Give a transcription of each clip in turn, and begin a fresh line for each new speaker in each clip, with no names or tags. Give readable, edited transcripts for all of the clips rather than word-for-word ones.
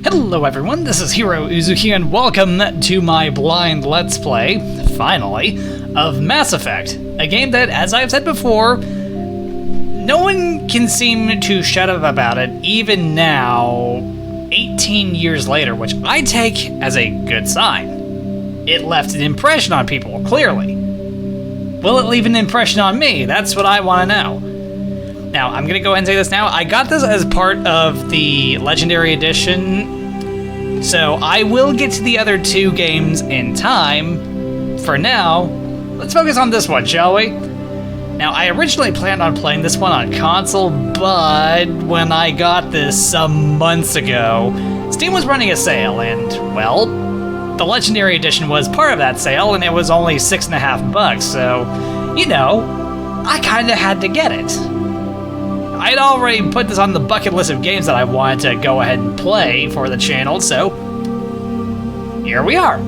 Hello everyone, this is Heero Uzuki and welcome to my blind Let's Play, finally, of Mass Effect. A game that, as I've said before, no one can seem to shut up about it, even now, 18 years later, which I take as a good sign. It left an impression on people, clearly. Will it leave an impression on me? That's what I want to know. Now, I'm going to go ahead and say this now. I got this as part of the Legendary Edition, so I will get to the other two games in time. For now, let's focus on this one, shall we? Now, I originally planned on playing this one on console, but when I got this some months ago, Steam was running a sale, and, well, the Legendary Edition was part of that sale, and it was only $6.50, so, you know, I kinda had to get it. I'd already put this on the bucket list of games that I wanted to go ahead and play for the channel, so here we are.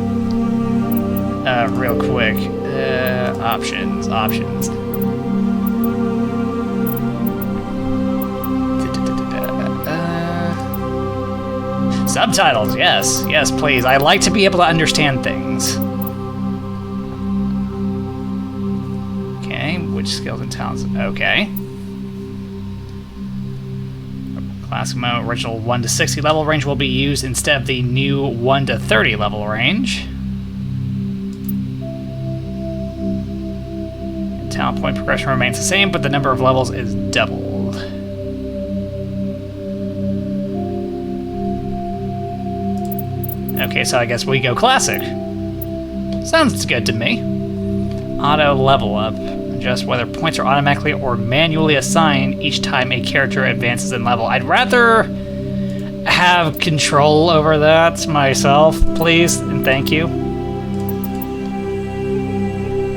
Real quick, options. Subtitles, yes, please. I like to be able to understand things. Okay, which skills and talents? Okay. Classic mode, original 1 to 60 level range will be used instead of the new 1 to 30 level range. And talent point progression remains the same, but the number of levels is doubled. Okay, so I guess we go classic. Sounds good to me. Auto level up. Adjust whether points are automatically or manually assigned each time a character advances in level. I'd rather have control over that myself, please, and thank you.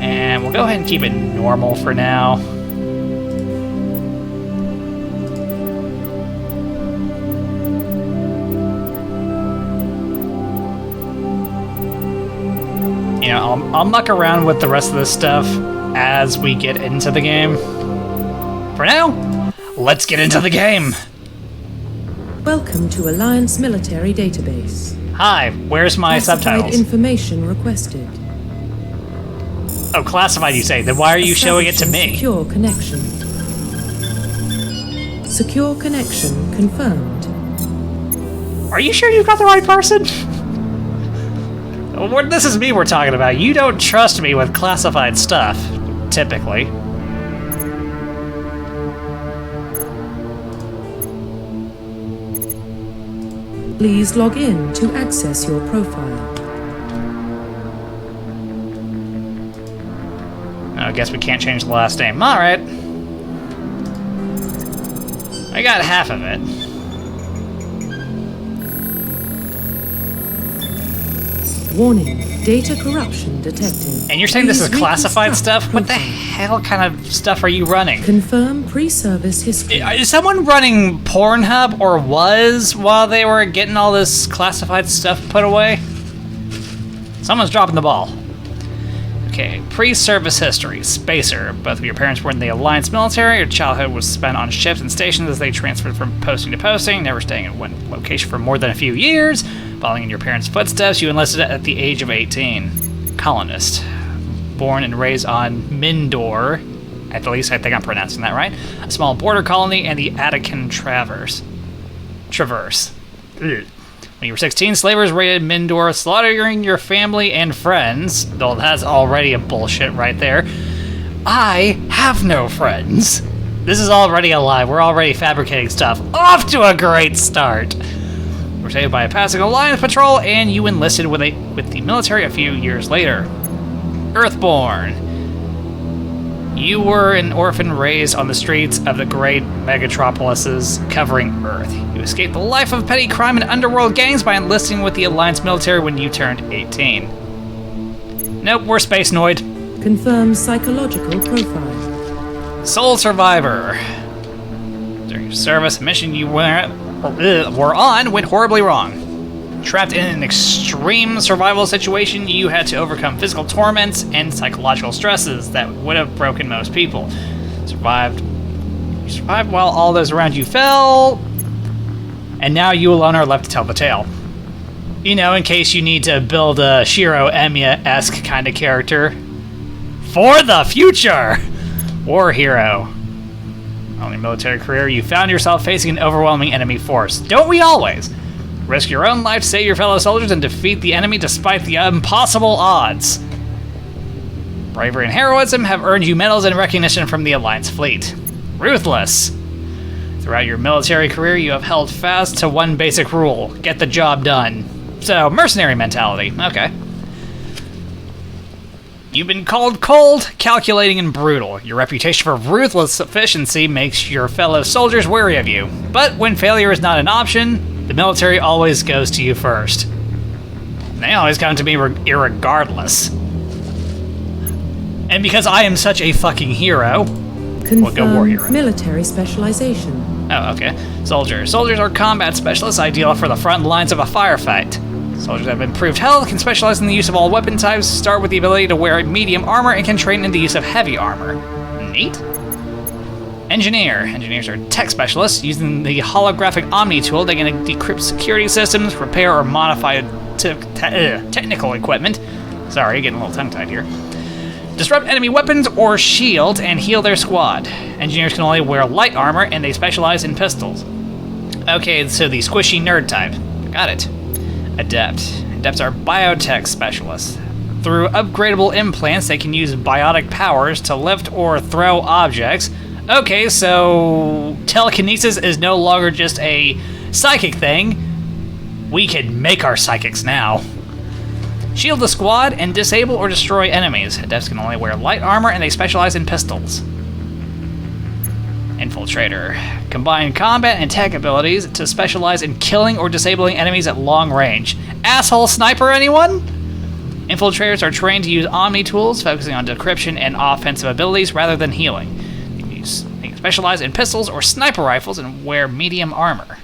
And we'll go ahead and keep it normal for now. You know, I'll muck around with the rest of this stuff as we get into the game. For now, let's get into the game!
Welcome to Alliance Military Database.
Hi, where's my subtitles?
Information requested.
Oh, classified you say, then why are you showing it to me?
Secure connection. Secure connection confirmed.
Are you sure you've got the right person? This is me we're talking about. You don't trust me with classified stuff, typically.
Please log in to access your profile.
I guess we can't change the last name. Alright. I got half of it.
Warning, data corruption detected.
And you're saying this is classified stuff? What the hell kind of stuff are you running?
Confirm pre-service history.
Is someone running Pornhub, or was, while they were getting all this classified stuff put away? Someone's dropping the ball. Okay, pre-service history. Spacer. Both of your parents were in the Alliance military. Your childhood was spent on ships and stations as they transferred from posting to posting, never staying in one location for more than a few years. Following in your parents' footsteps, you enlisted at the age of 18. Colonist. Born and raised on Mindor, at least I think I'm pronouncing that right, a small border colony and the Attican Traverse. Ugh. When you were 16, slavers raided Mindor, slaughtering your family and friends. Though that's already a bullshit right there. I have no friends. This is already a lie. We're already fabricating stuff. Off to a great start. You were saved by a passing Alliance patrol, and you enlisted with the military a few years later. Earthborn. You were an orphan raised on the streets of the great megatropolises covering Earth. You escaped the life of petty crime and underworld gangs by enlisting with the Alliance military when you turned 18. Nope, we're Space Noid.
Confirm psychological profile.
Sole survivor. During your service, a mission you were on went horribly wrong. Trapped in an extreme survival situation, you had to overcome physical torments and psychological stresses that would have broken most people. You survived while all those around you fell, And now you alone are left to tell the tale. You know, in case you need to build a Shiro Emiya-esque kind of character. For the future! War hero. Only military career, you found yourself facing an overwhelming enemy force. Don't we always? Risk your own life to save your fellow soldiers and defeat the enemy despite the impossible odds. Bravery and heroism have earned you medals and recognition from the Alliance fleet. Ruthless. Throughout your military career, you have held fast to one basic rule. Get the job done. So, mercenary mentality. Okay. You've been called cold, calculating, and brutal. Your reputation for ruthless efficiency makes your fellow soldiers wary of you. But when failure is not an option, the military always goes to you first. They always come to me irregardless. And because I am such a fucking hero, we'll go war hero.
Military specialization.
Oh, okay. Soldiers. Soldiers are combat specialists, ideal for the front lines of a firefight. Soldiers have improved health, can specialize in the use of all weapon types, start with the ability to wear medium armor, and can train in the use of heavy armor. Neat. Engineer. Engineers are tech specialists. Using the holographic Omni tool, they can decrypt security systems, repair or modify technical equipment. Sorry, getting a little tongue-tied here. Disrupt enemy weapons or shields and heal their squad. Engineers can only wear light armor, and they specialize in pistols. Okay, so the squishy nerd type. Got it. Adept. Adepts are biotech specialists. Through upgradable implants, they can use biotic powers to lift or throw objects. Okay, so telekinesis is no longer just a psychic thing. We can make our psychics now. Shield the squad and disable or destroy enemies. Adepts can only wear light armor and they specialize in pistols. Infiltrator. Combine combat and tech abilities to specialize in killing or disabling enemies at long range. Asshole sniper, anyone? Infiltrators are trained to use Omni tools, focusing on decryption and offensive abilities rather than healing. They can specialize in pistols or sniper rifles and wear medium armor.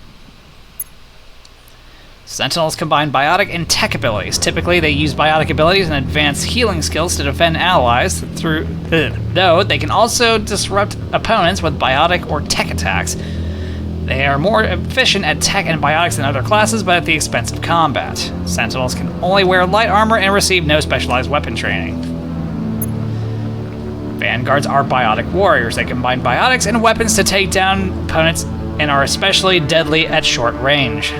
Sentinels combine biotic and tech abilities. Typically, they use biotic abilities and advanced healing skills to defend allies, though they can also disrupt opponents with biotic or tech attacks. They are more efficient at tech and biotics than other classes, but at the expense of combat. Sentinels can only wear light armor and receive no specialized weapon training. Vanguards are biotic warriors. They combine biotics and weapons to take down opponents and are especially deadly at short range.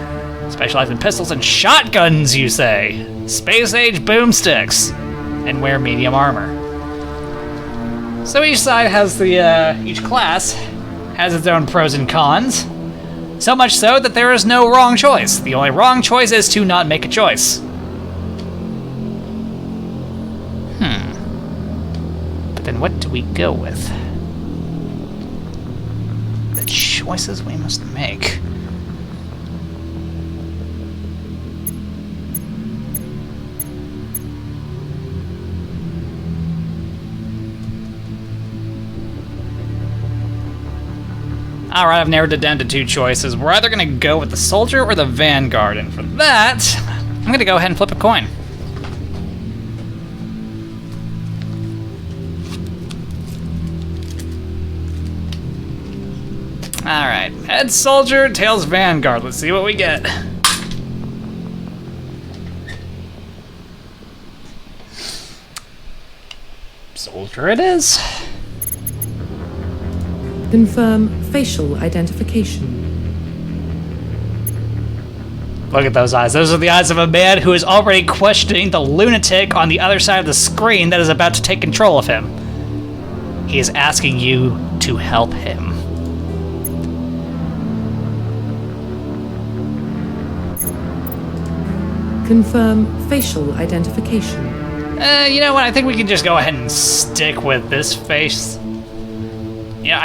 Specialize in pistols and shotguns, you say? Space-age boomsticks. And wear medium armor. So each side has each class has its own pros and cons. So much so that there is no wrong choice. The only wrong choice is to not make a choice. But then what do we go with? The choices we must make. Alright, I've narrowed it down to two choices. We're either going to go with the soldier or the vanguard, and for that, I'm going to go ahead and flip a coin. Alright, head soldier, tails vanguard. Let's see what we get. Soldier it is.
Confirm facial identification.
Look at those eyes. Those are the eyes of a man who is already questioning the lunatic on the other side of the screen that is about to take control of him. He is asking you to help him.
Confirm facial identification.
You know what? I think we can just go ahead and stick with this face. Yeah,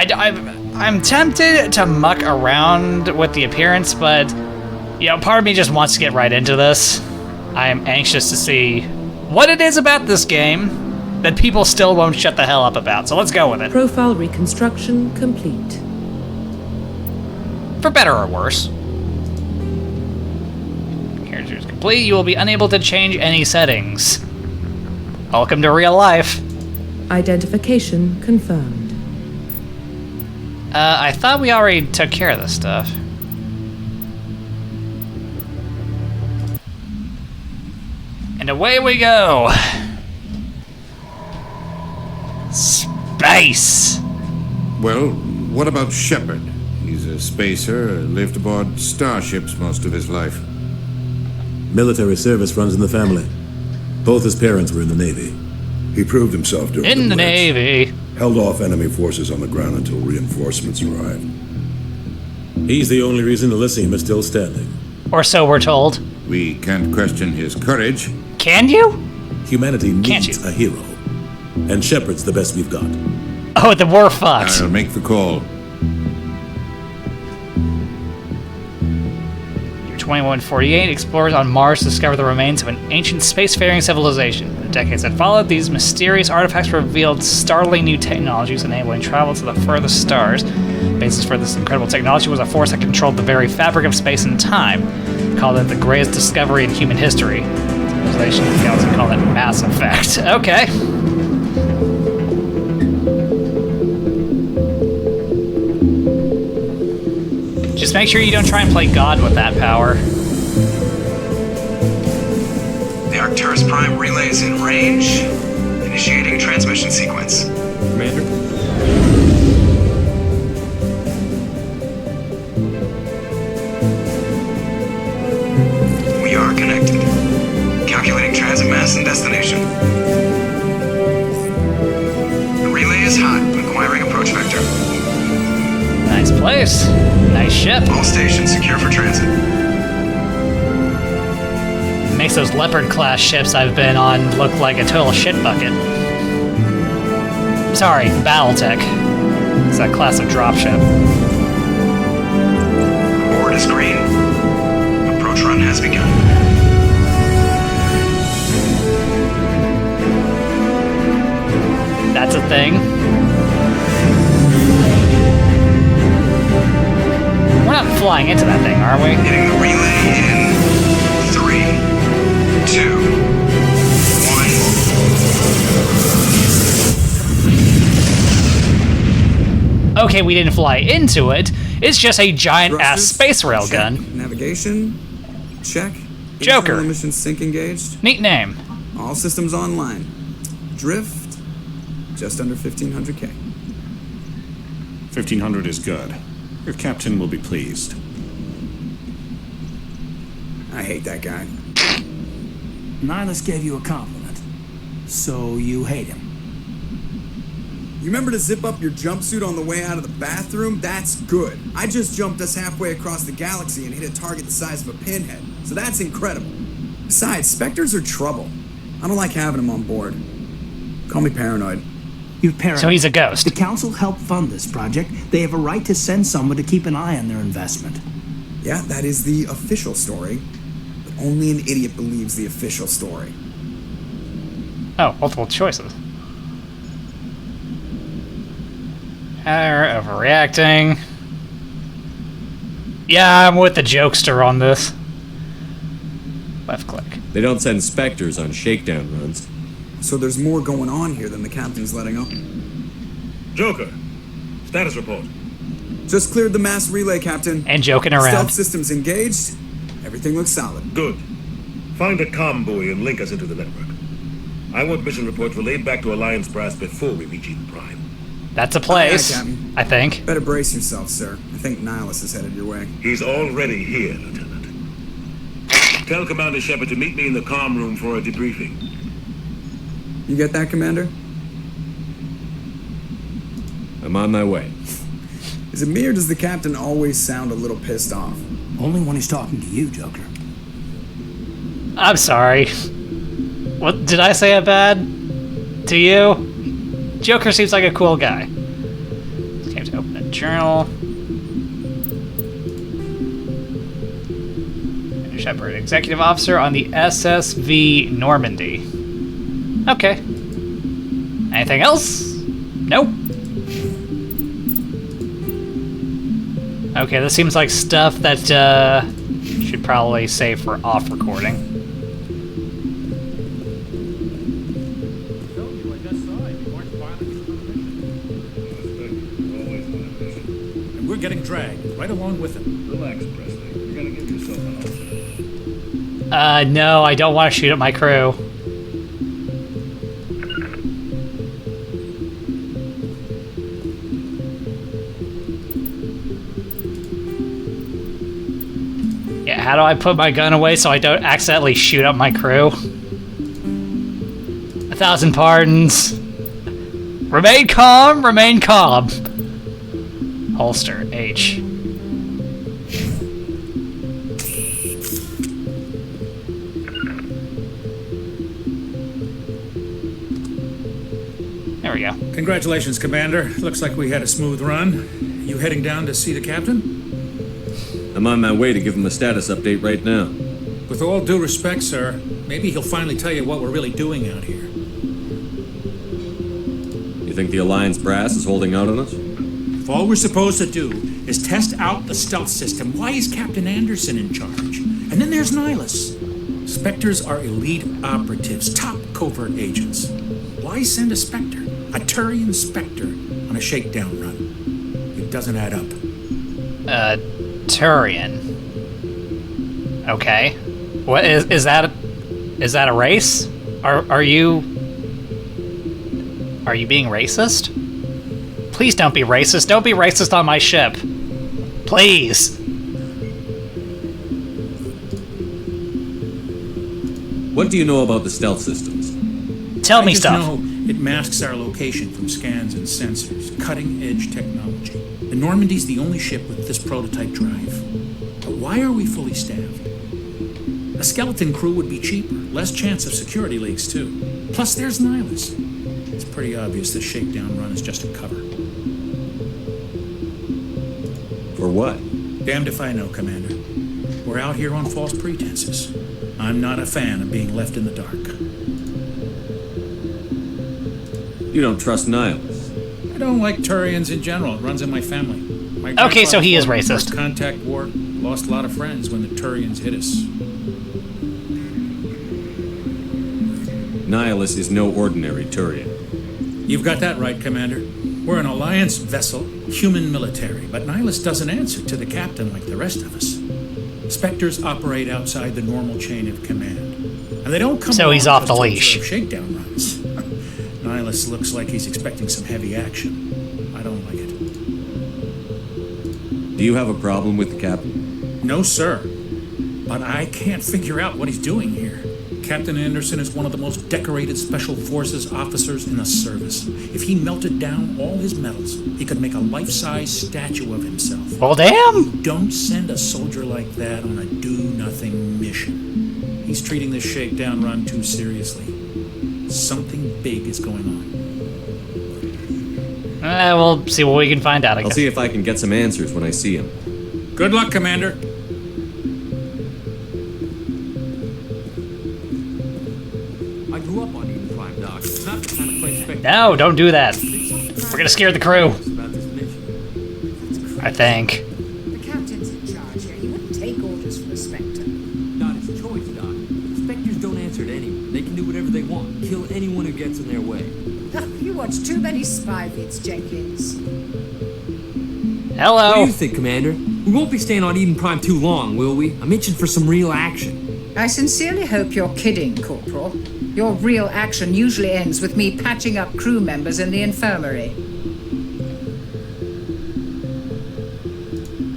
I'm tempted to muck around with the appearance, but part of me just wants to get right into this. I am anxious to see what it is about this game that people still won't shut the hell up about. So let's go with it.
Profile reconstruction complete.
For better or worse. Character is complete. You will be unable to change any settings. Welcome to real life.
Identification confirmed.
I thought we already took care of this stuff. And away we go. Space.
Well, what about Shepard? He's a spacer, lived aboard starships most of his life.
Military service runs in the family. Both his parents were in the Navy.
He proved himself during
In the
Blitz.
Navy.
Held off enemy forces on the ground until reinforcements arrived.
He's the only reason Elysium is still standing.
Or so we're told.
We can't question his courage.
Can you?
Humanity
Can't
needs
you?
a hero. And Shepard's the best we've got.
Oh, then we're fucked.
I'll make the call.
Year 2148, explorers on Mars discover the remains of an ancient spacefaring civilization. In the decades that followed, these mysterious artifacts revealed startling new technologies enabling travel to the furthest stars. The basis for this incredible technology was a force that controlled the very fabric of space and time. Called it the greatest discovery in human history. Civilization galaxy called it Mass Effect. Okay. Just make sure you don't try and play God with that power.
The Arcturus Prime relay is in range. Initiating transmission sequence.
Commander?
We are connected. Calculating transit mass and destination. The relay is hot. Acquiring approach vector.
Nice place. Nice ship.
All stations secure for transit.
Makes those Leopard class ships I've been on look like a total shit bucket. Sorry, Battletech. It's that class of dropship.
Board is green. Approach run has begun.
That's a thing. We're not flying into that thing, are we?
Hitting the relay in 3, 2, 1.
Okay, we didn't fly into it. It's just a giant ass space railgun.
Check. Navigation. Check.
Joker.
Internal mission sync engaged.
Neat name.
All systems online. Drift. Just under 1500K.
1500 is good. Your captain will be pleased.
I hate that guy.
Nihilus gave you a compliment. So you hate him.
You remember to zip up your jumpsuit on the way out of the bathroom? That's good. I just jumped us halfway across the galaxy and hit a target the size of a pinhead. So that's incredible. Besides, Spectres are trouble. I don't like having them on board. Call me paranoid.
You're paranoid.
So he's a ghost.
The council helped fund this project. They have a right to send someone to keep an eye on their investment.
Yeah, that is the official story. But only an idiot believes the official story.
Oh, multiple choices. Overreacting. Yeah, I'm with the jokester on this. Left click.
They don't send Spectres on shakedown runs.
So there's more going on here than the captain's letting up.
Joker, status report.
Just cleared the mass relay, Captain.
And joking around.
Stealth systems engaged. Everything looks solid.
Good. Find a comm buoy and link us into the network. I want mission reports relayed back to Alliance Brass before we reach Eden Prime.
That's a place,
Aye, aye, Captain.
I think.
Better brace yourself, sir. I think Nihilus is headed your way.
He's already here, Lieutenant. Tell Commander Shepard to meet me in the comm room for a debriefing.
You get that, Commander?
I'm on my way.
Is it me or does the Captain always sound a little pissed off?
Only when he's talking to you, Joker.
I'm sorry. What did I say it bad? To you? Joker seems like a cool guy. Came to open a journal. Shepard, executive officer on the SSV Normandy. Okay. Anything else? Nope. Okay, this seems like stuff that should probably save for off recording.
We're getting dragged right along with him.
Relax, Presley. You're gonna give yourself an ulcer.
No, I don't want to shoot at my crew. Yeah, how do I put my gun away so I don't accidentally shoot up my crew? 1,000 pardons. Remain calm, remain calm. Holster, H. There we go.
Congratulations, Commander. Looks like we had a smooth run. You heading down to see the captain?
I'm on my way to give him a status update right now.
With all due respect, sir, maybe he'll finally tell you what we're really doing out here.
You think the Alliance brass is holding out on us?
If all we're supposed to do is test out the stealth system, why is Captain Anderson in charge? And then there's Nihilus. Spectres are elite operatives, top covert agents. Why send a Spectre, a Turian Spectre, on a shakedown run? It doesn't add up.
Turian. Okay. What is that? Is that a race? Are you being racist? Please don't be racist. Don't be racist on my ship. Please.
What do you know about the stealth systems?
Tell me stuff.
I just know it masks our location from scans and sensors. Cutting-edge technology. The Normandy's the only ship with this prototype drive. But why are we fully staffed? A skeleton crew would be cheaper. Less chance of security leaks, too. Plus, there's Nihilus. It's pretty obvious this shakedown run is just a cover.
For what?
Damned if I know, Commander. We're out here on false pretenses. I'm not a fan of being left in the dark.
You don't trust Nihilus?
I don't like Turians in general. It runs in my family. My
Okay, so he is
grandfather fought in the
racist.
First Contact War, lost a lot of friends when the Turians hit us.
Nihilus is no ordinary Turian.
You've got that right, Commander. We're an Alliance vessel, human military, but Nihilus doesn't answer to the captain like the rest of us. Spectres operate outside the normal chain of command, and they don't come.
So he's
along
off the
just to
leash.
observe shakedown runs. Nihilus looks like he's expecting some heavy action. I don't like it.
Do you have a problem with the captain?
No, sir. But I can't figure out what he's doing here. Captain Anderson is one of the most decorated Special Forces officers in the service. If he melted down all his medals, he could make a life-size statue of himself.
Well, damn!
You don't send a soldier like that on a do-nothing mission. He's treating this shakedown run too seriously. Something big is going on.
We'll see what we can find out, I
I'll
guess.
see if I can get some answers when I see him.
Good luck, Commander.
I grew up on Eden Prime, Doc. It's not the kind of place Spectre.
No, don't do that. We're gonna scare the crew.
About this mission.
I think.
The captain's in charge here. He wouldn't take orders from a Spectre.
Not his choice, Doc. Spectres don't answer to anyone. They can do whatever they want. Kill anyone who gets in their way.
You watch too many spy vids, Jenkins.
Hello.
What do you think, Commander? We won't be staying on Eden Prime too long, will we? I'm itching for some real action.
I sincerely hope you're kidding, Corporal. Your real action usually ends with me patching up crew members in the infirmary.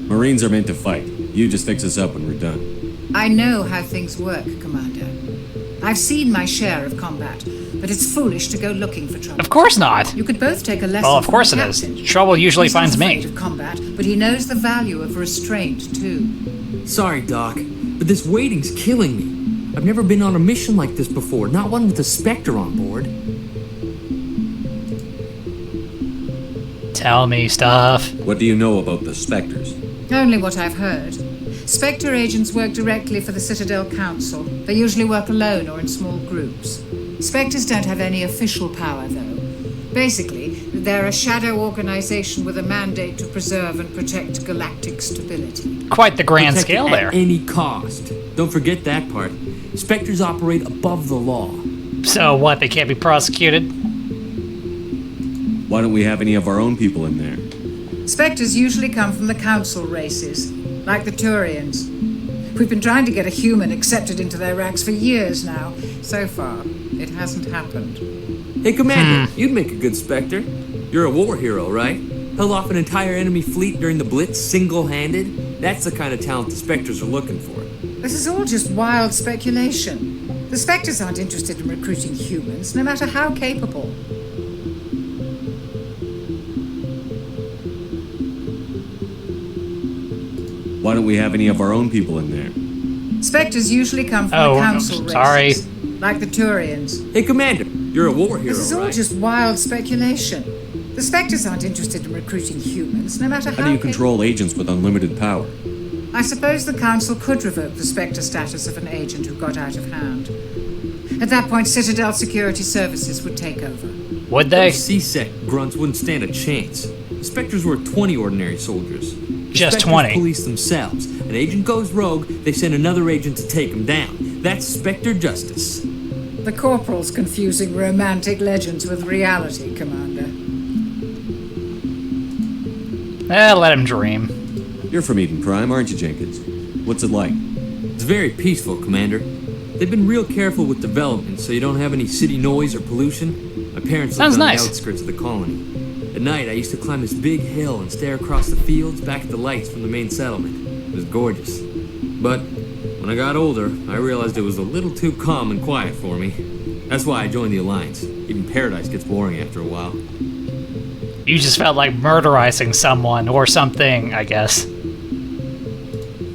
Marines are meant to fight. You just fix us up when we're done.
I know how things work, Commander. I've seen my share of combat, but it's foolish to go looking for trouble.
Of course not.
You could both take a lesson.
Well, of course
from
it
the
is.
captain.
Trouble usually
He's
finds
not
me.
afraid of combat, but he knows the value of restraint too.
Sorry, Doc, but this waiting's killing me. I've never been on a mission like this before, not one with a Spectre on board.
Tell me stuff.
What do you know about the Spectres?
Only what I've heard. Spectre agents work directly for the Citadel Council. They usually work alone or in small groups. Spectres don't have any official power, though. Basically, they're a shadow organization with a mandate to preserve and protect galactic stability.
Quite the grand
Protect it
scale there.
At any cost. Don't forget that part. Spectres operate above the law.
So what, they can't be prosecuted?
Why don't we have any of our own people in there?
Spectres usually come from the Council races, like the Turians. We've been trying to get a human accepted into their ranks for years now. So far, it hasn't happened.
Hey, Commander, you'd make a good Spectre. You're a war hero, right? Held off an entire enemy fleet during the Blitz single-handed? That's the kind of talent the Spectres are looking for.
This is all just wild speculation. The Spectres aren't interested in recruiting humans, no matter how capable.
Why don't we have any of our own people in there?
Spectres usually come from the council races, like the Turians.
Hey, Commander, you're a war hero,
This is all
right?
just wild speculation. The Spectres aren't interested in recruiting humans, no matter
How do you control agents with unlimited power?
I suppose the Council could revoke the Spectre status of an agent who got out of hand. At that point, Citadel Security Services would take over.
Would they?
Those C-Sec grunts wouldn't stand a chance. The Spectres were 20 ordinary soldiers. The
Just
Spectres
20.
police themselves. An agent goes rogue, they send another agent to take him down. That's Spectre justice.
The Corporal's confusing romantic legends with reality, Commander.
Let him dream.
You're from Eden Prime, aren't you, Jenkins? What's it like?
It's very peaceful, Commander. They've been real careful with development, so you don't have any city noise or pollution. My parents lived on the outskirts of the colony. At night, I used to climb this big hill and stare across the fields back at the lights from the main settlement. It was gorgeous. But when I got older, I realized it was a little too calm and quiet for me. That's why I joined the Alliance. Even Paradise gets boring after a while.
You just felt like murderizing someone or something, I guess.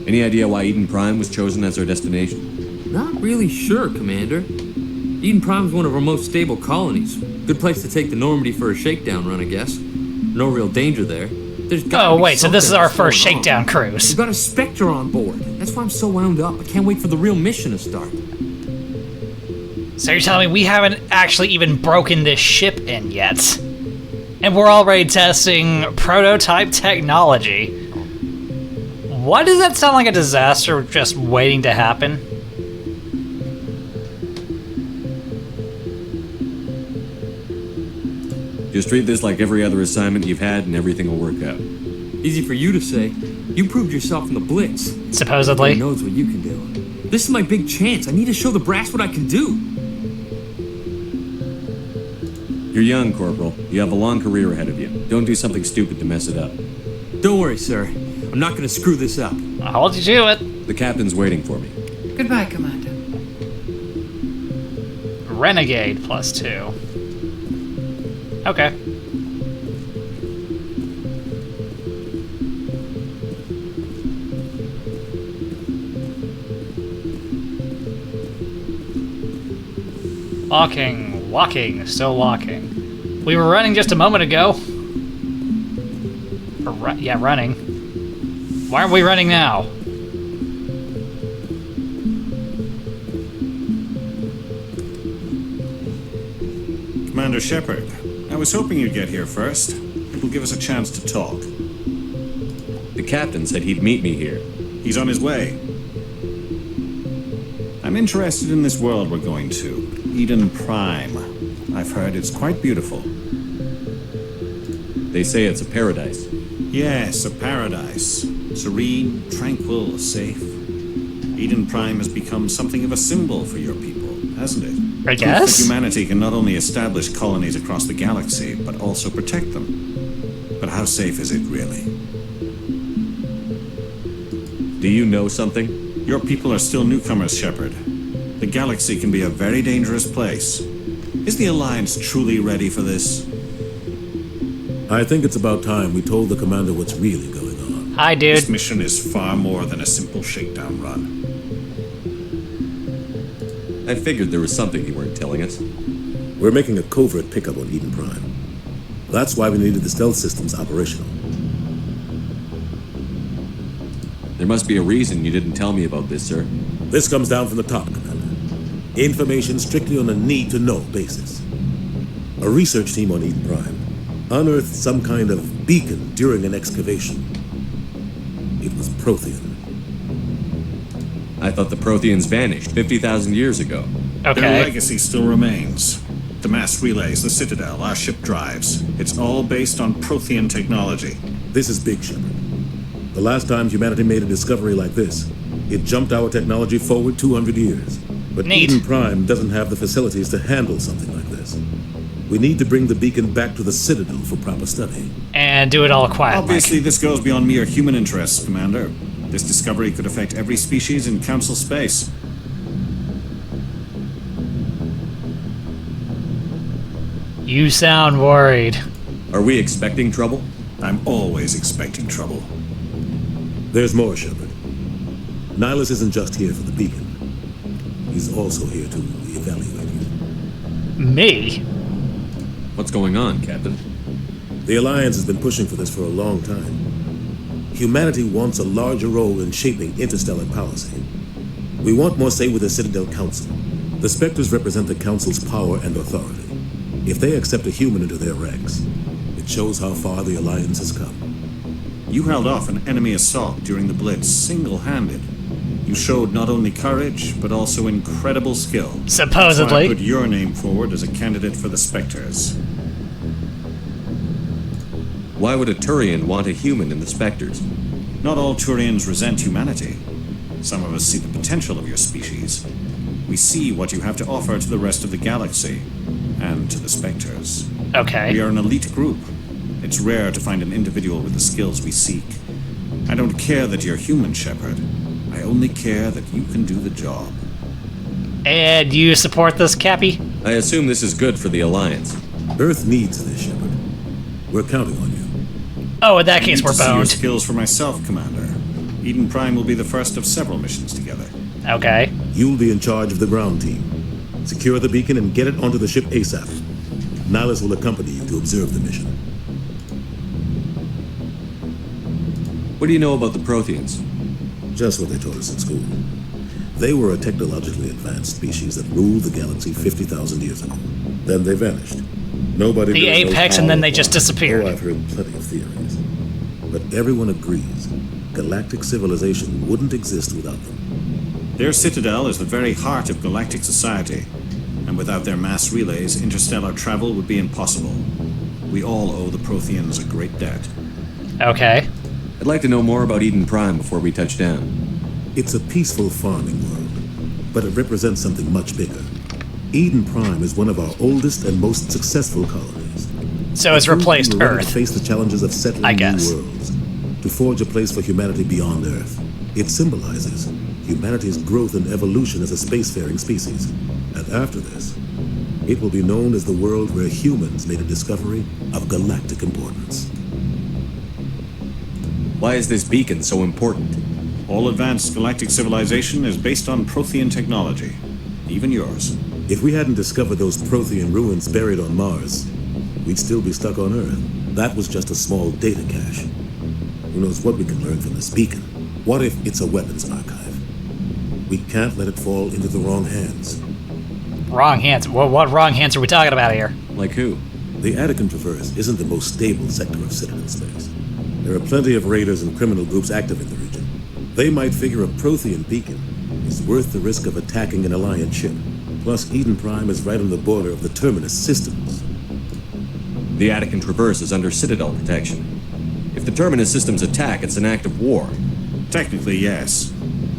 Any idea why Eden Prime was chosen as our destination?
Not really sure, Commander. Eden Prime's one of our most stable colonies. Good place to take the Normandy for a shakedown run, I guess. No real danger there.
Oh, wait, so this is our first shakedown cruise.
We've got a Spectre on board. That's why I'm so wound up. I can't wait for the real mission to start.
So you're telling me we haven't actually even broken this ship in yet? And we're already testing prototype technology. Why does that sound like a disaster just waiting to happen?
Just treat this like every other assignment you've had and everything will work out.
Easy for you to say. You proved yourself in the Blitz.
Supposedly.
Who knows what you can do. This is my big chance. I need to show the brass what I can do.
You're young, Corporal. You have a long career ahead of you. Don't do something stupid to mess it up.
Don't worry, sir. I'm not going to screw this up.
I'll hold you to it.
The captain's waiting for me.
Goodbye, Commander.
Renegade +2. Okay. Walking, still walking. We were running just a moment ago. Yeah, running. Why aren't we running now?
Commander Shepard, I was hoping you'd get here first. It will give us a chance to talk.
The captain said he'd meet me here.
He's on his way. I'm interested in this world we're going to, Eden Prime. I've heard it's quite beautiful.
They say it's a paradise.
Yes, a paradise. Serene, tranquil, safe. Eden Prime has become something of a symbol for your people, hasn't it?
I guess.
Proof that humanity can not only establish colonies across the galaxy, but also protect them. But how safe is it really?
Do you know something?
Your people are still newcomers, Shepard. The galaxy can be a very dangerous place. Is the Alliance truly ready for this?
I think it's about time we told the commander what's really going on.
Hi, dude.
This mission is far more than a simple shakedown run.
I figured there was something you weren't telling us.
We're making a covert pickup on Eden Prime. That's why we needed the stealth systems operational.
There must be a reason you didn't tell me about this, sir.
This comes down from the top, Commander. Information strictly on a need-to-know basis. A research team on Eden Prime unearthed some kind of beacon during an excavation. It was Prothean.
I thought the Protheans vanished 50,000 years ago.
Okay.
Their legacy still remains. The mass relays, the Citadel, our ship drives. It's all based on Prothean technology.
This is big, Shepard. The last time humanity made a discovery like this, It jumped our technology forward 200 years. But
Neat.
Eden Prime doesn't have the facilities to handle something like this. We need to bring the beacon back to the Citadel for proper study.
And do it all quietly.
Obviously, this goes beyond mere human interests, Commander. This discovery could affect every species in Council space.
You sound worried.
Are we expecting trouble?
I'm always expecting trouble.
There's more, Shepard. Nihilus isn't just here for the beacon. He's also here to evaluate you.
Me?
What's going on, Captain?
The Alliance has been pushing for this for a long time. Humanity wants a larger role in shaping interstellar policy. We want more say with the Citadel Council. The Spectres represent the Council's power and authority. If they accept a human into their ranks, it shows how far the Alliance has come.
You held off an enemy assault during the Blitz single-handed. You showed not only courage, but also incredible skill.
Supposedly.
That's why I put your name forward as a candidate for the Spectres.
Why would a Turian want a human in the Spectres?
Not all Turians resent humanity. Some of us see the potential of your species. We see what you have to offer to the rest of the galaxy, and to the Spectres.
Okay.
We are an elite group. It's rare to find an individual with the skills we seek. I don't care that you're human, Shepard. I only care that you can do the job.
And you support this, Cappy?
I assume this is good for the Alliance.
Earth needs this, Shepard. We're counting on you.
Oh, in that case, we're
I need to see your
boned.
skills for myself, Commander. Eden Prime will be the first of several missions together.
Okay.
You'll be in charge of the ground team. Secure the beacon and get it onto the ship ASAP. Nihilus will accompany you to observe the mission.
What do you know about the Protheans?
Just what they taught us in school. They were a technologically advanced species that ruled the galaxy 50,000 years ago. Then they vanished. Nobody
The
really knows
apex,
how
and then
or
they just
why.
disappeared.
Oh, I've heard plenty of theories. But everyone agrees galactic civilization wouldn't exist without them.
Their citadel is the very heart of galactic society, and without their mass relays, interstellar travel would be impossible. We all owe the Protheans a great debt.
Okay.
I'd like to know more about Eden Prime before we touch down.
It's a peaceful farming world, but it represents something much bigger. Eden Prime is one of our oldest and most successful colonies.
So it's replaced
we're ready
Earth.
to face the challenges of settling
I guess.
new worlds, to forge a place for humanity beyond Earth. It symbolizes humanity's growth and evolution as a spacefaring species. And after this, it will be known as the world where humans made a discovery of galactic importance.
Why is this beacon so important?
All advanced galactic civilization is based on Prothean technology, even yours.
If we hadn't discovered those Prothean ruins buried on Mars, we'd still be stuck on Earth. That was just a small data cache. Who knows what we can learn from this beacon? What if it's a weapons archive? We can't let it fall into the wrong hands.
Wrong hands. What wrong hands are we talking about here?
Like who?
The Attican Traverse isn't the most stable sector of Citadel space. There are plenty of raiders and criminal groups active in the region. They might figure a Prothean beacon is worth the risk of attacking an Alliance ship. Plus, Eden Prime is right on the border of the Terminus systems.
The Attican Traverse is under Citadel protection. If the Terminus systems attack, it's an act of war.
Technically, yes.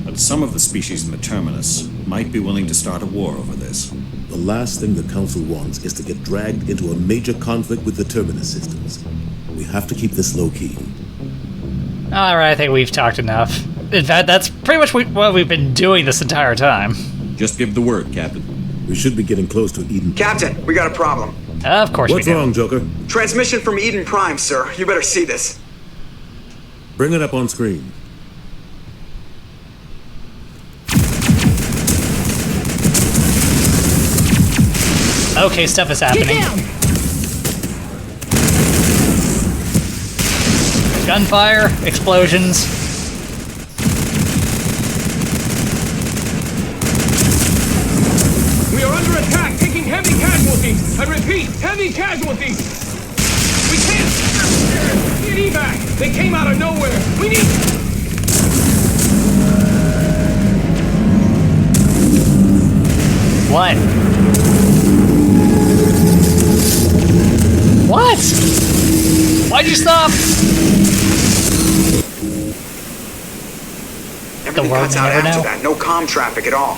But some of the species in the Terminus might be willing to start a war over this.
The last thing the Council wants is to get dragged into a major conflict with the Terminus systems. We have to keep this low-key.
Alright, I think we've talked enough. In fact, that's pretty much what we've been doing this entire time.
Just give the word, Captain.
We should be getting close to Eden.
Captain, we got a problem.
Of course
What's
we do.
wrong, Joker?
Transmission from Eden Prime, sir. You better see this.
Bring it up on screen.
Okay, stuff is happening.
Get down!
Gunfire, explosions.
We are under attack, taking heavy casualties. I repeat, heavy casualties. We can't. Need evac. They came out of nowhere. We need.
What? What? Why'd you stop?
Everything
world
cuts
may
out
never
after
know.
that. No comm traffic at all.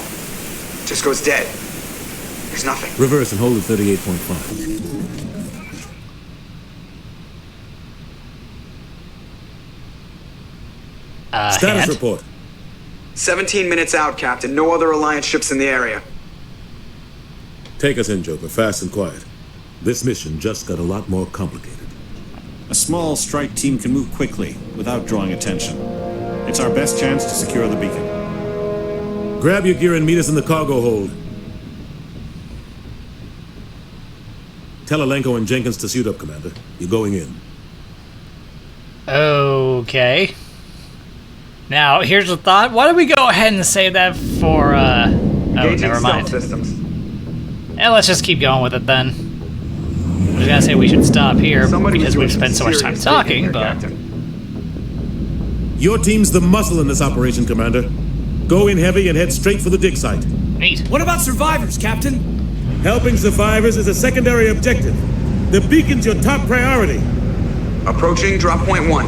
Just goes dead. There's nothing.
Reverse and hold at 38.5. Status
Hand?
report.
17 minutes out, Captain. No other Alliance ships in the area.
Take us in, Joker, fast and quiet. This mission just got a lot more complicated.
A small strike team can move quickly without drawing attention. It's our best chance to secure the beacon.
Grab your gear and meet us in the cargo hold. Tell Alenko and Jenkins to suit up, Commander. You're going in.
Okay. Now, here's the thought. Why don't we go ahead and save that for, oh, never mind.
Systems.
Yeah, let's just keep going with it then. I was gonna say we should stop here because we've spent so much time talking, but...
Your team's the muscle in this operation, Commander. Go in heavy and head straight for the dig site.
Neat.
What about survivors, Captain?
Helping survivors is a secondary objective. The beacon's your top priority.
Approaching drop point 1.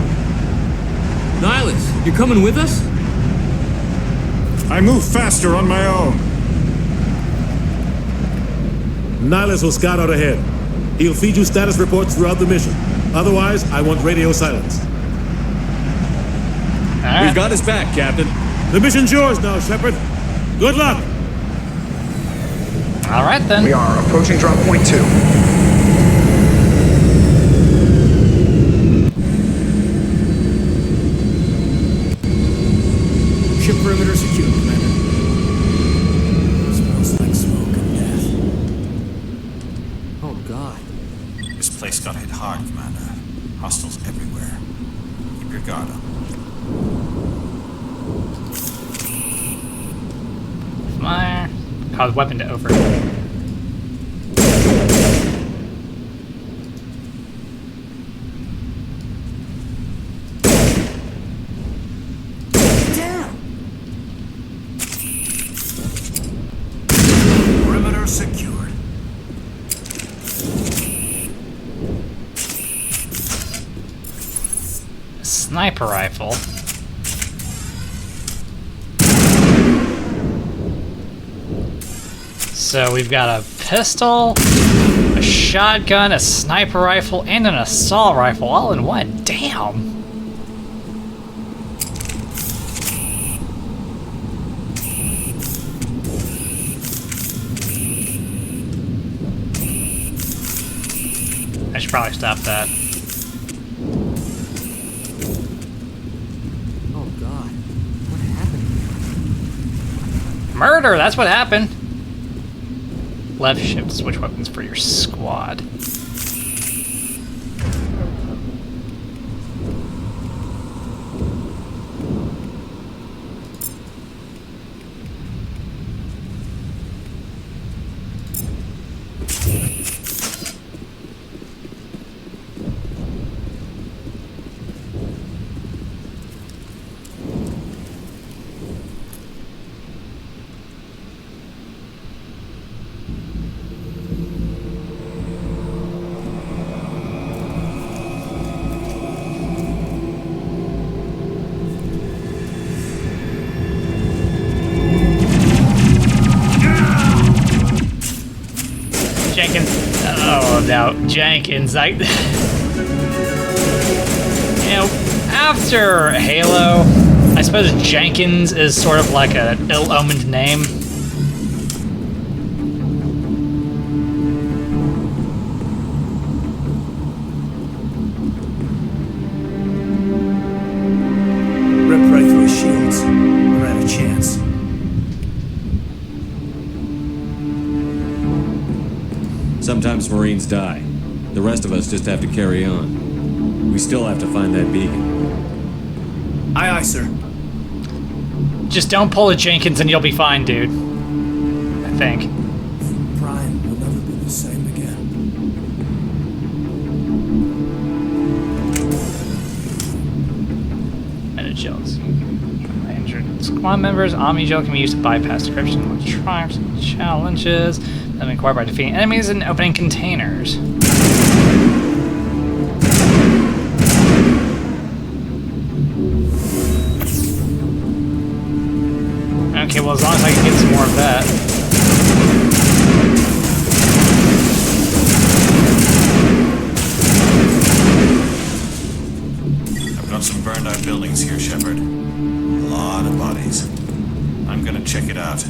Nihilus, you're coming with us?
I move faster on my own.
Nihilus will scout out ahead. He'll feed you status reports throughout the mission. Otherwise, I want radio silence.
We've got his back, Captain.
The mission's yours now, Shepard. Good luck.
All right, then.
We are approaching drop point 2.
Ship perimeter secure, Commander. Smells like smoke and death.
Oh, God.
This place got hit hard, Commander. Hostiles everywhere. Keep your guard up.
Fire. Cause weapon to over.
Perimeter secured.
Sniper rifle. So we've got a pistol, a shotgun, a sniper rifle, and an assault rifle all in one. Damn. I should probably stop that.
Oh, God. What happened?
Murder, that's what happened. Left shift, switch weapons for your squad. Jenkins. Oh, no. Jenkins. You know, after Halo, I suppose Jenkins is sort of like an ill-omened name.
Ripped right through his shields. We're out of chance.
Sometimes Marines die. The rest of us just have to carry on. We still have to find that beacon.
Aye, aye, sir.
Just don't pull a Jenkins and you'll be fine, dude. I think.
Prime will never be the same again.
Medi-gels. Injured squad members. Omni-gel can be used to bypass decryption electronics challenges that are required by defeating enemies and opening containers. Well, as long as I can get some more of that.
I've got some burned out buildings here, Shepard. A lot of bodies. I'm gonna check it out.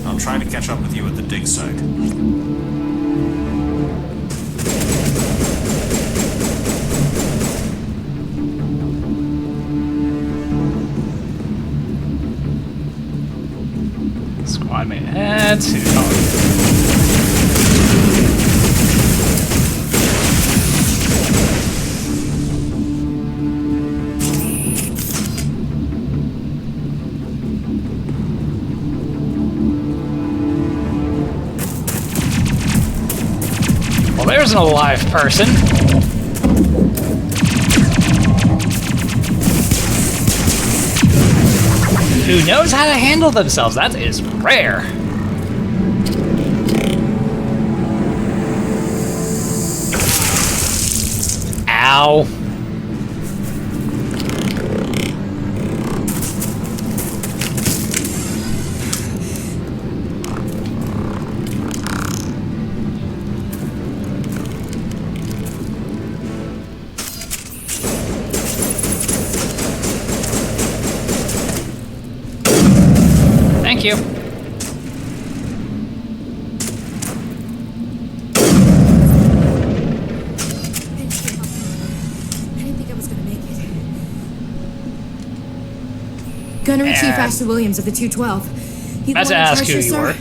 I'll try to catch up with you at the dig site.
Squad mate ahead to well, there's an alive person. Who knows how to handle themselves. That is rare. Ow. Thank you.
Gunnery Chief Ashley Williams of the 212.
That's to ask who you were.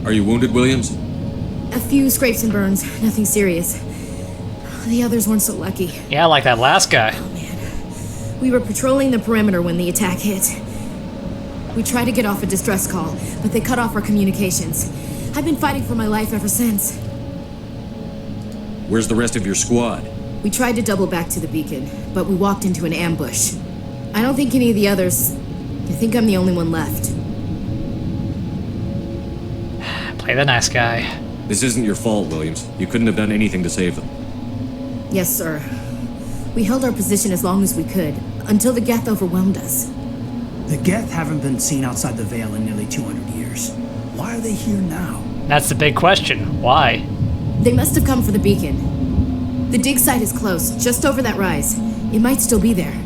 Are you wounded, Williams?
A few scrapes and burns, nothing serious. The others weren't so lucky.
Yeah, like that last guy.
We were patrolling the perimeter when the attack hit. We tried to get off a distress call, but they cut off our communications. I've been fighting for my life ever since.
Where's the rest of your squad?
We tried to double back to the beacon, but we walked into an ambush. I don't think any of the others... I think I'm the only one left.
Play the nice guy.
This isn't your fault, Williams. You couldn't have done anything to save them.
Yes, sir. We held our position as long as we could, until the Geth overwhelmed us.
The Geth haven't been seen outside the Veil in nearly 200 years. Why are they here now?
That's the big question. Why?
They must have come for the beacon. The dig site is close, just over that rise. It might still be there.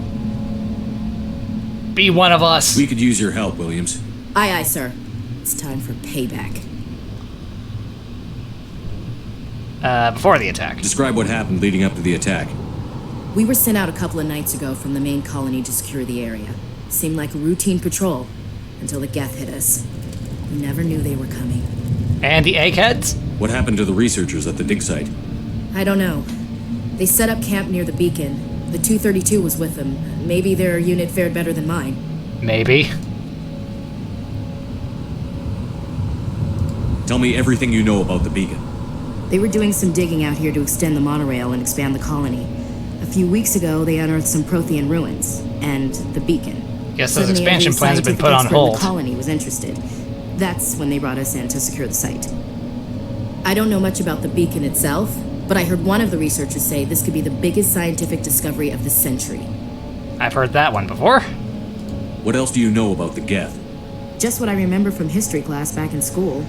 Be one of us.
We could use your help, Williams.
Aye, aye, sir. It's time for payback.
Before the attack.
Describe what happened leading up to the attack.
We were sent out a couple of nights ago from the main colony to secure the area. Seemed like a routine patrol, until the Geth hit us. We never knew they were coming.
And the eggheads?
What happened to the researchers at the dig site?
I don't know. They set up camp near the beacon. The 232 was with them. Maybe their unit fared better than mine.
Maybe.
Tell me everything you know about the beacon.
They were doing some digging out here to extend the monorail and expand the colony. A few weeks ago, they unearthed some Prothean ruins, and the beacon.
Guess those expansion plans have been put on hold.
The colony was interested. That's when they brought us in to secure the site. I don't know much about the beacon itself, but I heard one of the researchers say this could be the biggest scientific discovery of the century.
I've heard that one before.
What else do you know about the Geth?
Just what I remember from history class back in school.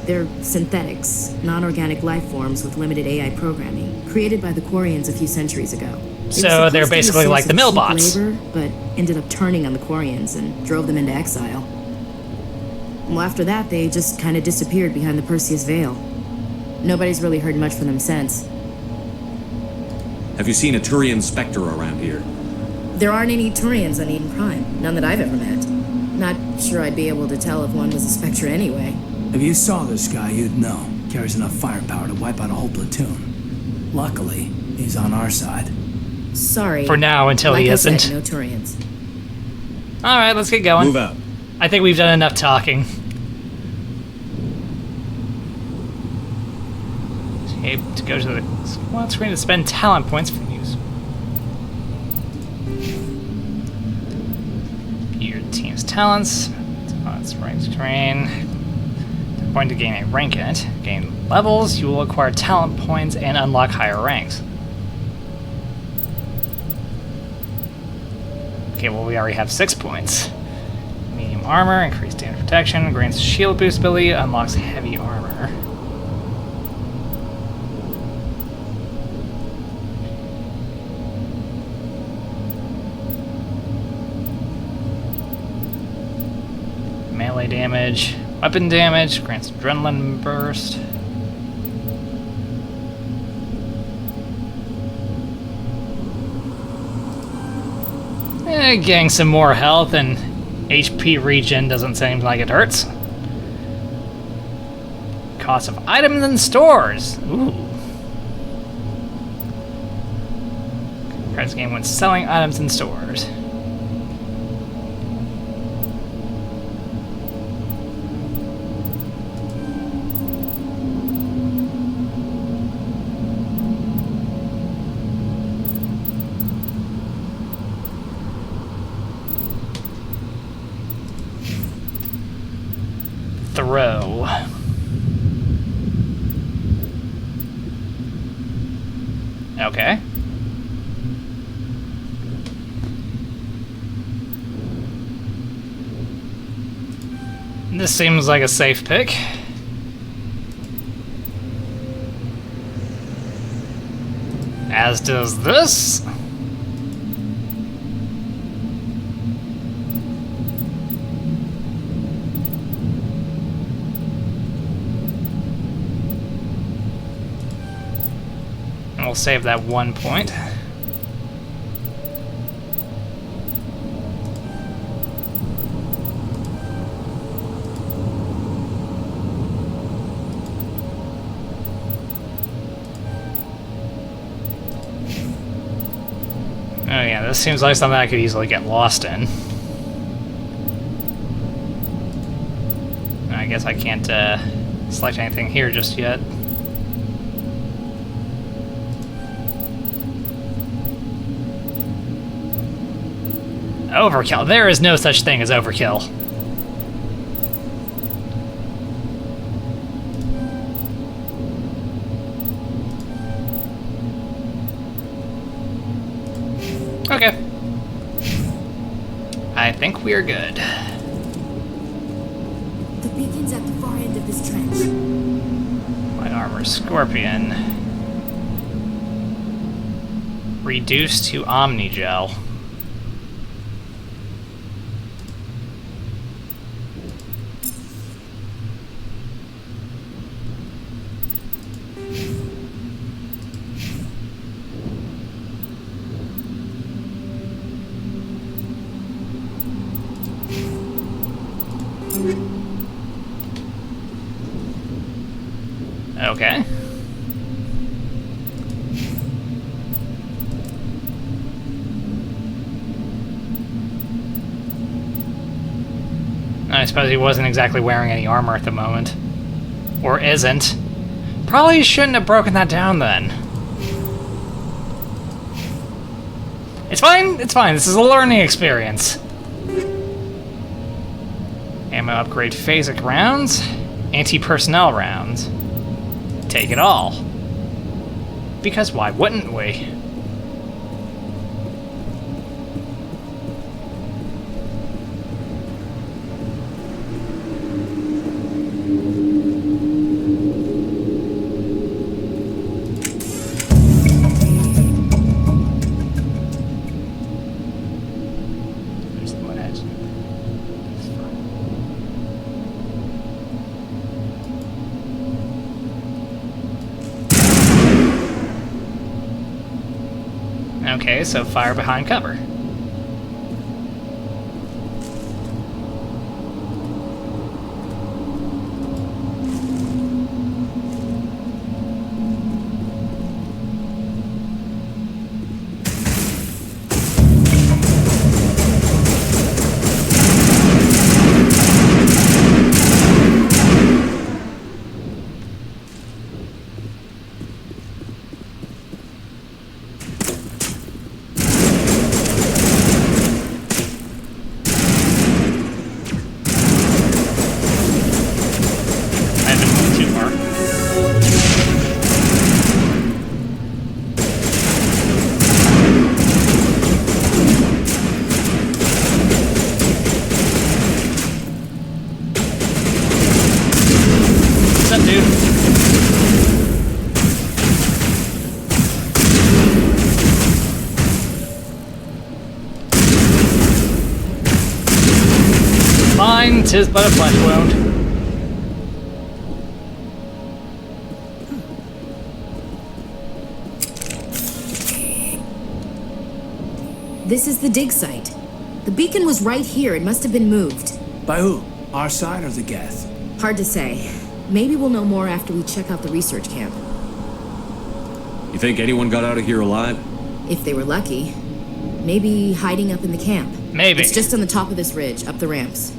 They're synthetics, non-organic life forms with limited AI programming, created by the Quarians a few centuries ago.
So they're basically like the Millbots.
Labor, but ended up turning on the Quarians and drove them into exile. Well, after that, they just kind of disappeared behind the Perseus Veil. Nobody's really heard much from them since.
Have you seen a Turian Spectre around here?
There aren't any Turians on Eden Prime, none that I've ever met. Not sure I'd be able to tell if one was a Spectre anyway.
If you saw this guy, you'd know. Carries enough firepower to wipe out a whole platoon. Luckily, he's on our side.
Sorry.
For now, until he isn't.
Said, no Turians.
Alright, let's get going.
Move out.
I think we've done enough talking. Okay, to go to the squad screen to spend talent points for use. Your team's talents. Talents, ranks, terrain. Point to gain a rank in it. Gain levels, you will acquire talent points and unlock higher ranks. Okay, well, we already have 6 points. Medium armor, increased damage protection, grants shield boost ability, unlocks heavy armor. Melee damage, weapon damage, grants adrenaline burst. Getting some more health and HP regen doesn't seem like it hurts. Cost of items in stores. Ooh. Credits gained when selling items in stores. Throw. Okay. This seems like a safe pick. As does this. We'll save that 1 point. Oh yeah, this seems like something I could easily get lost in. I guess I can't select anything here just yet. Overkill. There is no such thing as overkill. Okay. I think we're good.
The beacon's at the far end of this trench.
Light armor scorpion. Reduced to Omnigel. Okay. I suppose he wasn't exactly wearing any armor at the moment. Or isn't. Probably shouldn't have broken that down then. It's fine, it's fine. This is a learning experience. Ammo upgrade phasic rounds. Anti-personnel rounds. Take it all. Because why wouldn't we? Okay, so fire behind cover. 'tis but a flesh wound.
This is the dig site. The beacon was right here. It must have been moved.
By who? Our side or the Geth?
Hard to say. Maybe we'll know more after we check out the research camp.
You think anyone got out of here alive?
If they were lucky. Maybe hiding up in the camp.
Maybe.
It's just on the top of this ridge, up the ramps.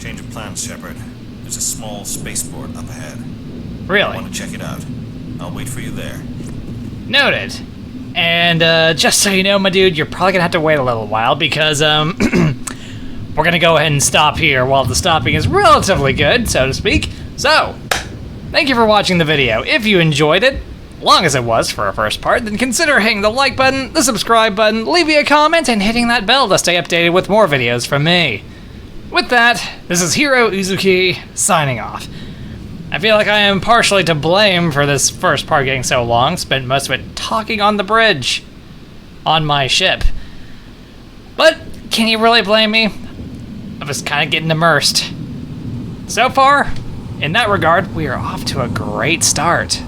Change of plans, Shepard. There's a small spaceport up ahead.
Really?
I want to check it out. I'll wait for you there.
Noted. And just so you know, my dude, you're probably gonna have to wait a little while because we're gonna go ahead and stop here while the stopping is relatively good, so to speak. So, thank you for watching the video. If you enjoyed it, long as it was for a first part, then consider hitting the like button, the subscribe button, leaving a comment, and hitting that bell to stay updated with more videos from me. With that, this is Heero Uzuki, signing off. I feel like I am partially to blame for this first part getting so long, spent most of it talking on the bridge on my ship. But can you really blame me? I was kind of getting immersed. So far, in that regard, we are off to a great start.